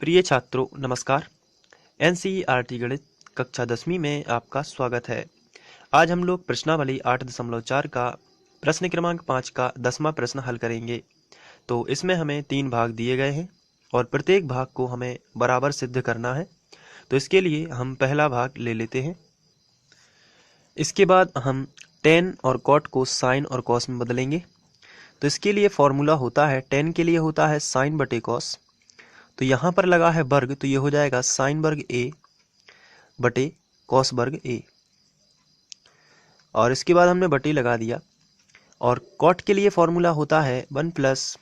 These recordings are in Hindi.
प्रिय छात्रों नमस्कार। एनसीईआरटी गणित कक्षा 10वीं में आपका स्वागत है। आज हम लोग प्रश्नावली 8.4 का प्रश्न क्रमांक 5 का 10वां प्रश्न हल करेंगे। तो इसमें हमें 3 भाग दिए गए हैं और प्रत्येक भाग को हमें बराबर सिद्ध करना है। तो इसके लिए हम पहला भाग ले लेते हैं। इसके बाद हम tan और cot को sin और cos में बदलेंगे। तो इसके लिए फॉर्मूला होता है tan के लिए होता है sin बटे cos। तो यहाँ पर लगा है वर्ग, तो ये हो जाएगा साइन वर्ग ए बटे कॉस वर्ग ए, और इसके बाद हमने बटे लगा दिया। और कॉट के लिए फॉर्मूला होता है 1 प्लस,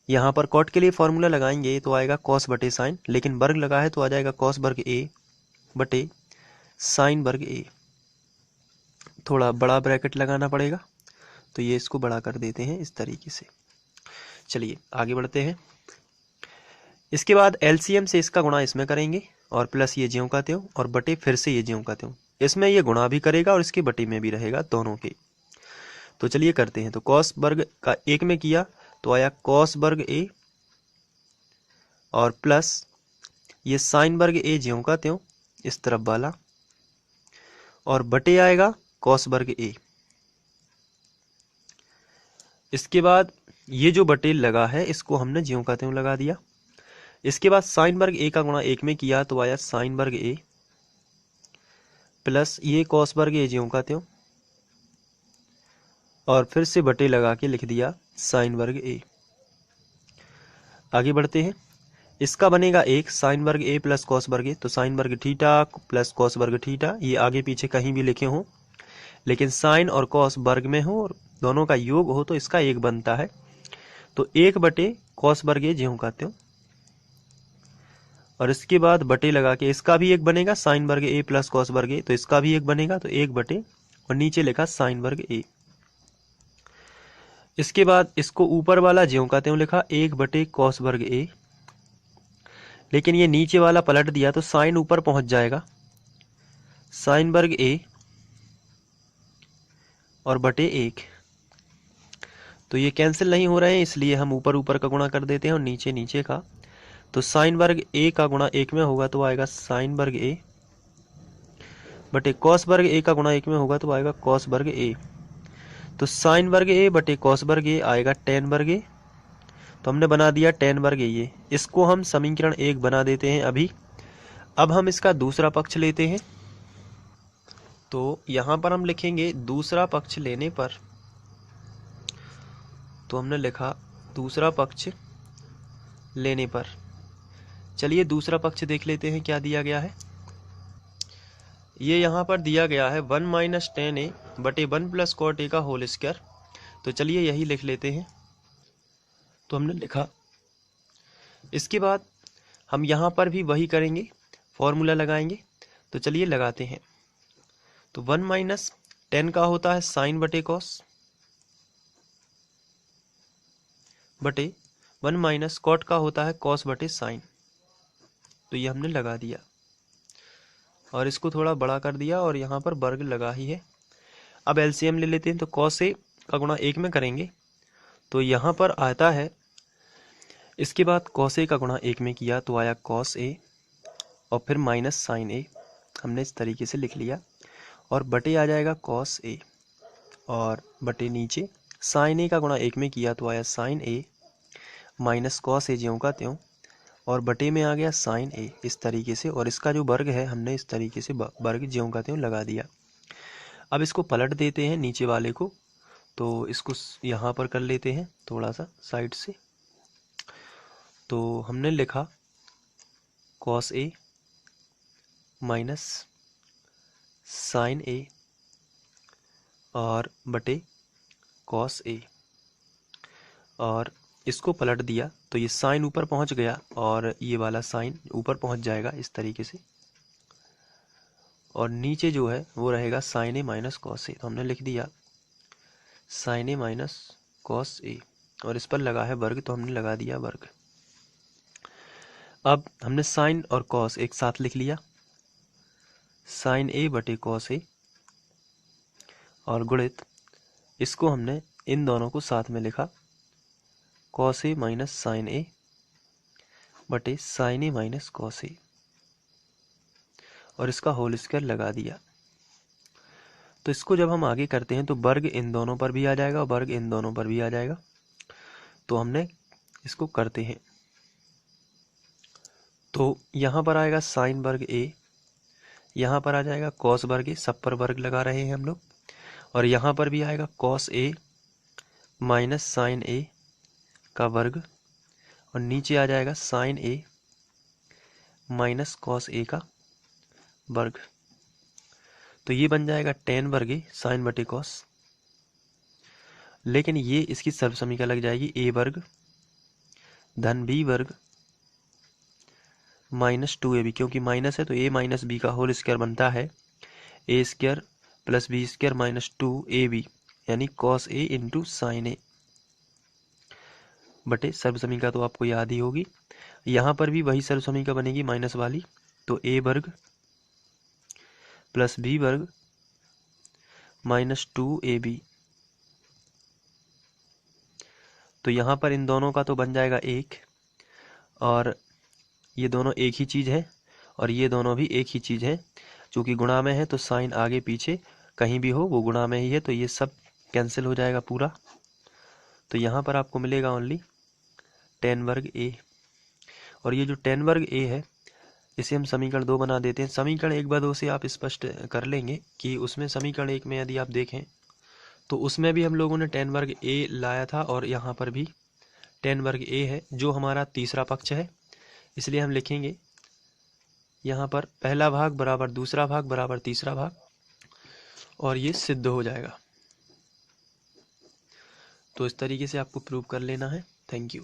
यहाँ पर कॉट के लिए फॉर्मूला लगाएंगे तो आएगा कॉस बटे साइन, लेकिन वर्ग लगा है तो आ जाएगा कॉस वर्ग ए बटे साइन वर्ग ए। थोड़ा बड़ा ब्रैकेट लगाना पड़ेगा, तो ये इसको बड़ा कर देते हैं इस तरीके से। चलिए आगे बढ़ते हैं। इसके बाद एलसीएम से इसका गुणा इसमें करेंगे और प्लस ये ज्यों का त्यों और बटे फिर से ये ज्यों का त्यों। इसमें ये गुणा भी करेगा और इसके बटे में भी रहेगा दोनों के। तो चलिए करते हैं। तो कॉस वर्ग का एक में किया तो आया कॉस वर्ग ए और प्लस ये साइन वर्ग ए ज्यों का त्यों इस तरफ वाला, और बटे आएगा कॉस वर्ग ए। इसके बाद ये जो बटे लगा है इसको हमने ज्यों का त्यों लगा दिया। इसके बाद साइन वर्ग ए का गुणा एक में किया तो आया साइन वर्ग ए प्लस ये कॉस वर्ग ए ज्यों का त्यों, और फिर से बटे लगा के लिख दिया साइन वर्ग ए। आगे बढ़ते हैं। इसका बनेगा एक साइन वर्ग ए प्लस कॉस वर्ग ए, तो साइन वर्ग थीटा प्लस कॉस वर्ग थीटा, ये आगे पीछे कहीं भी लिखे हों, लेकिन साइन और कॉस वर्ग में हो और दोनों का योग हो तो इसका एक बनता है। तो एक बटे कॉस वर्ग ए ज्यों का त्यों, और इसके बाद बटे लगा के इसका भी एक बनेगा साइन वर्ग ए प्लस कॉस वर्ग ए, तो इसका भी एक बनेगा, तो एक बटे और नीचे लिखा साइन वर्ग ए। इसके बाद इसको ऊपर वाला ज्यों का त्यों लिखा एक बटे कॉस वर्ग ए, लेकिन ये नीचे वाला पलट दिया तो साइन ऊपर पहुंच जाएगा, साइन वर्ग ए और बटे एक। तो ये कैंसिल नहीं हो रहे हैं, इसलिए हम ऊपर ऊपर का गुणा कर देते हैं और नीचे नीचे का। तो साइन वर्ग ए का गुणा एक में होगा तो आएगा साइन वर्ग ए बटे कॉस वर्ग ए का गुणा एक में होगा तो आएगा कॉस वर्ग ए। तो साइन वर्ग ए बटे कॉस वर्ग ए आएगा टेन वर्ग ए, तो हमने बना दिया टेन वर्ग ए। ये इसको हम समीकरण 1 बना देते हैं अभी। अब हम इसका दूसरा पक्ष लेते हैं। तो यहाँ पर हम लिखेंगे दूसरा पक्ष लेने पर, तो हमने लिखा दूसरा पक्ष लेने पर। चलिए दूसरा पक्ष देख लेते हैं क्या दिया गया है। ये यहाँ पर दिया गया है 1 माइनस टेन ए बटे 1 प्लस कॉट ए का होल स्क्वायर। तो चलिए यही लिख लेते हैं। तो हमने लिखा। इसके बाद हम यहाँ पर भी वही करेंगे, फॉर्मूला लगाएंगे। तो चलिए लगाते हैं। तो 1 माइनस टेन का होता है साइन बटे कॉस बटे 1 माइनस कॉट का होता है कॉस बटे साइन। तो ये हमने लगा दिया और इसको थोड़ा बड़ा कर दिया और यहाँ पर वर्ग लगा ही है। अब एलसीएम ले लेते हैं। तो कॉस ए का गुणा एक में करेंगे तो यहाँ पर आता है। इसके बाद कॉस ए का गुणा एक में किया तो आया कॉस ए और फिर माइनस साइन ए, हमने इस तरीके से लिख लिया, और बटे आ जाएगा कॉस ए और बटे नीचे साइन ए का गुणा एक में किया तो आया sign A minus cos A ज्यों का त्यों, और बटे में आ गया साइन ए इस तरीके से, और इसका जो वर्ग है हमने इस तरीके से वर्ग ज्यों का त्यों लगा दिया। अब इसको पलट देते हैं नीचे वाले को। तो इसको यहाँ पर कर लेते हैं थोड़ा सा साइड से। तो हमने लिखा कॉस ए माइनस साइन ए और बटे कॉस ए, और इसको पलट दिया तो ये साइन ऊपर पहुंच गया और ये वाला साइन ऊपर पहुंच जाएगा इस तरीके से, और नीचे जो है वो रहेगा sign A minus cos A. तो हमने लिख दिया sign A minus cos A, और इस पर लगा है वर्ग तो हमने लगा दिया वर्ग। अब हमने साइन और कॉस एक साथ लिख लिया, साइन ए बटे कॉस ए, और गुणित इसको हमने इन दोनों को साथ में लिखा cos A minus sign A बटे sign A minus cos A, और इसका होल स्क्वायर लगा दिया। तो इसको जब हम आगे करते हैं तो वर्ग इन दोनों पर भी आ जाएगा और वर्ग इन दोनों पर भी आ जाएगा। तो हमने इसको करते हैं, तो यहाँ पर आएगा साइन वर्ग ए, यहाँ पर आ जाएगा कॉस वर्ग ए, सब पर वर्ग लगा रहे हैं हम लोग, और यहाँ पर भी आएगा कॉस ए माइनस साइन ए का वर्ग, और नीचे आ जाएगा sign A minus cos A का वर्ग। तो ये बन जाएगा टेन वर्ग ए साइन बटे कॉस, लेकिन ये इसकी सर्व समीकरण लग जाएगी ए वर्ग धन बी वर्ग माइनस 2ab, क्योंकि माइनस है तो a माइनस बी का होल स्क्वायर बनता है a square plus B square minus 2ab, यानी cos A into sine A बटे सर्व समीकरण तो आपको याद ही होगी। यहाँ पर भी वही सर्व समीकरण बनेगी माइनस वाली, तो a वर्ग प्लस बी वर्ग माइनस 2ab। तो यहाँ पर इन दोनों का तो बन जाएगा एक, और ये दोनों एक ही चीज़ है और ये दोनों भी एक ही चीज़ है। चूँकि गुणा में है तो साइन आगे पीछे कहीं भी हो वो गुणा में ही है, तो ये सब कैंसिल हो जाएगा पूरा। तो यहाँ पर आपको मिलेगा ओनली टेन वर्ग ए, और ये जो टेन वर्ग ए है इसे हम समीकरण 2 बना देते हैं। समीकरण 1 व 2 से आप स्पष्ट कर लेंगे कि उसमें समीकरण 1 में यदि आप देखें तो उसमें भी हम लोगों ने टेन वर्ग ए लाया था, और यहाँ पर भी टेन वर्ग ए है जो हमारा तीसरा पक्ष है, इसलिए हम लिखेंगे यहाँ पर पहला भाग बराबर दूसरा भाग बराबर तीसरा भाग, और ये सिद्ध हो जाएगा। तो इस तरीके से आपको प्रूव कर लेना है। Thank you.